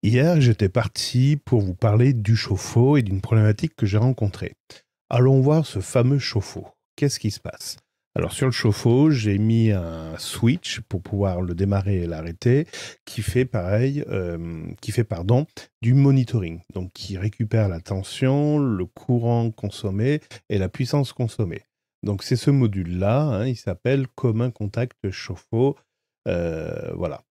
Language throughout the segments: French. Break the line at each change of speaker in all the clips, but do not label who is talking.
Hier, j'étais parti pour vous parler du chauffe-eau et d'une problématique que j'ai rencontrée. Allons voir ce fameux chauffe-eau. Qu'est-ce qui se passe? Alors sur le chauffe-eau, j'ai mis un switch pour pouvoir le démarrer et l'arrêter, qui fait pareil, du monitoring, donc qui récupère la tension, le courant consommé et la puissance consommée. Donc c'est ce module-là, hein, il s'appelle commun contact chauffe-eau. Voilà.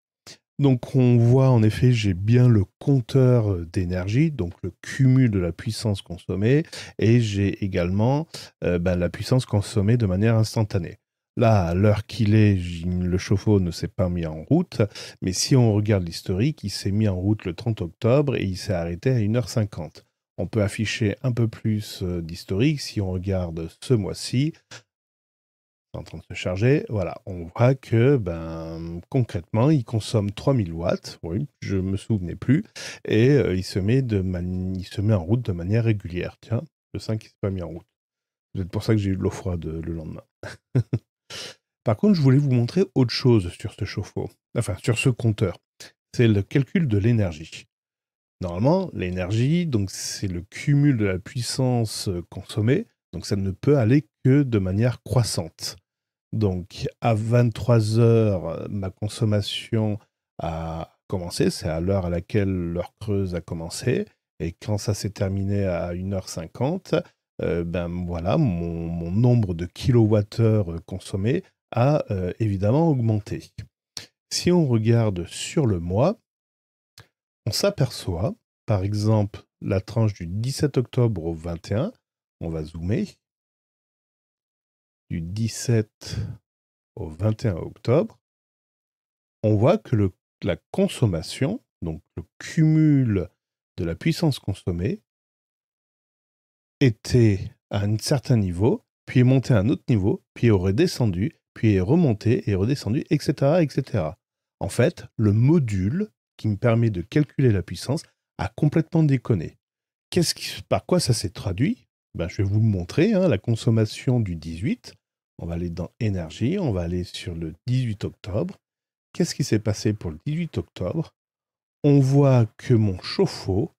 Donc on voit en effet, j'ai bien le compteur d'énergie, donc le cumul de la puissance consommée, et j'ai également la puissance consommée de manière instantanée. Là, à l'heure qu'il est, le chauffe-eau ne s'est pas mis en route, mais si on regarde l'historique, il s'est mis en route le 30 octobre et il s'est arrêté à 1h50. On peut afficher un peu plus d'historique si on regarde ce mois-ci en train de se charger. Voilà, on voit que concrètement, il consomme 3000 watts. Oui, je me souvenais plus. Et il se met en route de manière régulière. Tiens, le 5 il s'est pas mis en route. C'est peut-être pour ça que j'ai eu de l'eau froide le lendemain. Par contre, je voulais vous montrer autre chose sur ce chauffe-eau. Enfin, sur ce compteur. C'est le calcul de l'énergie. Normalement, l'énergie, donc c'est le cumul de la puissance consommée. Donc ça ne peut aller que de manière croissante. Donc, à 23 heures, ma consommation a commencé. C'est à l'heure à laquelle l'heure creuse a commencé. Et quand ça s'est terminé à 1h50, voilà, mon nombre de kilowattheures consommés a évidemment augmenté. Si on regarde sur le mois, on s'aperçoit, par exemple, la tranche du 17 octobre au 21, on va zoomer, du 17 au 21 octobre, on voit que la consommation, donc le cumul de la puissance consommée, était à un certain niveau, puis est monté à un autre niveau, puis est redescendu, puis est remonté et redescendu, etc., etc. En fait, le module qui me permet de calculer la puissance a complètement déconné. Par quoi ça s'est traduit? Je vais vous le montrer, hein, la consommation du 18. On va aller dans énergie, on va aller sur le 18 octobre. Qu'est-ce qui s'est passé pour le 18 octobre? On voit que mon chauffe-eau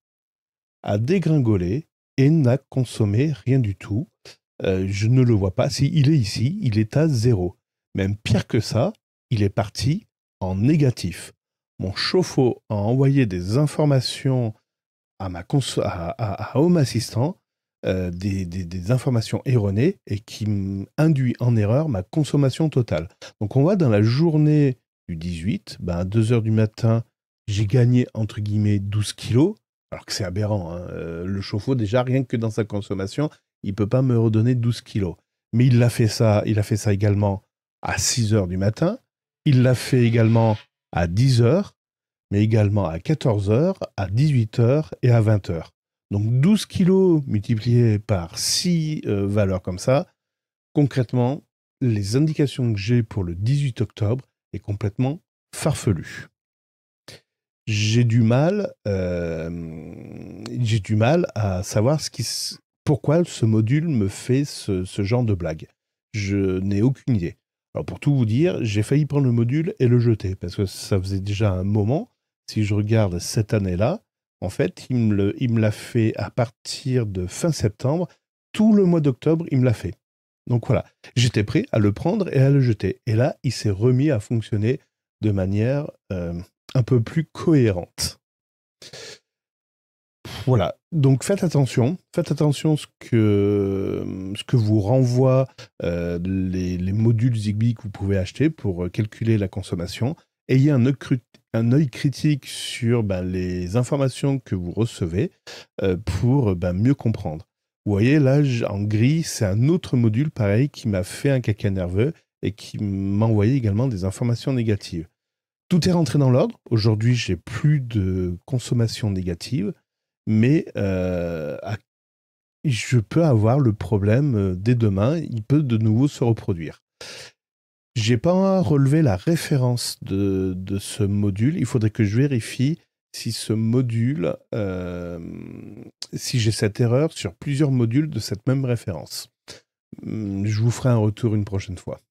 a dégringolé et n'a consommé rien du tout. Je ne le vois pas. Si il est ici, il est à 0. Même pire que ça, il est parti en négatif. Mon chauffe-eau a envoyé des informations à Home Assistant, des informations erronées et qui induit en erreur ma consommation totale. Donc on voit dans la journée du 18, à 2 heures du matin, j'ai gagné entre guillemets 12 kilos, alors que c'est aberrant, hein. Le chauffe-eau, déjà, rien que dans sa consommation, il ne peut pas me redonner 12 kilos. Mais il a fait ça également à 6 heures du matin, il l'a fait également à 10 heures, mais également à 14 heures, à 18 heures et à 20 heures. Donc 12 kilos multipliés par 6 valeurs comme ça, concrètement, les indications que j'ai pour le 18 octobre est complètement farfelu. J'ai du mal à savoir pourquoi ce module me fait ce genre de blague. Je n'ai aucune idée. Alors pour tout vous dire, j'ai failli prendre le module et le jeter, parce que ça faisait déjà un moment. Si je regarde cette année-là, en fait, il me l'a fait à partir de fin septembre. Tout le mois d'octobre, il me l'a fait. Donc voilà, j'étais prêt à le prendre et à le jeter. Et là, il s'est remis à fonctionner de manière un peu plus cohérente. Voilà, donc faites attention à ce que vous renvoie les modules Zigbee que vous pouvez acheter pour calculer la consommation. Ayez un œil critique sur les informations que vous recevez pour mieux comprendre. Vous voyez, là, en gris, c'est un autre module pareil qui m'a fait un caca nerveux et qui m'a envoyé également des informations négatives. Tout est rentré dans l'ordre. Aujourd'hui, j'ai plus de consommation négative, mais je peux avoir le problème dès demain. Il peut de nouveau se reproduire. J'ai pas relevé la référence de ce module. Il faudrait que je vérifie si ce module, si j'ai cette erreur sur plusieurs modules de cette même référence. Je vous ferai un retour une prochaine fois.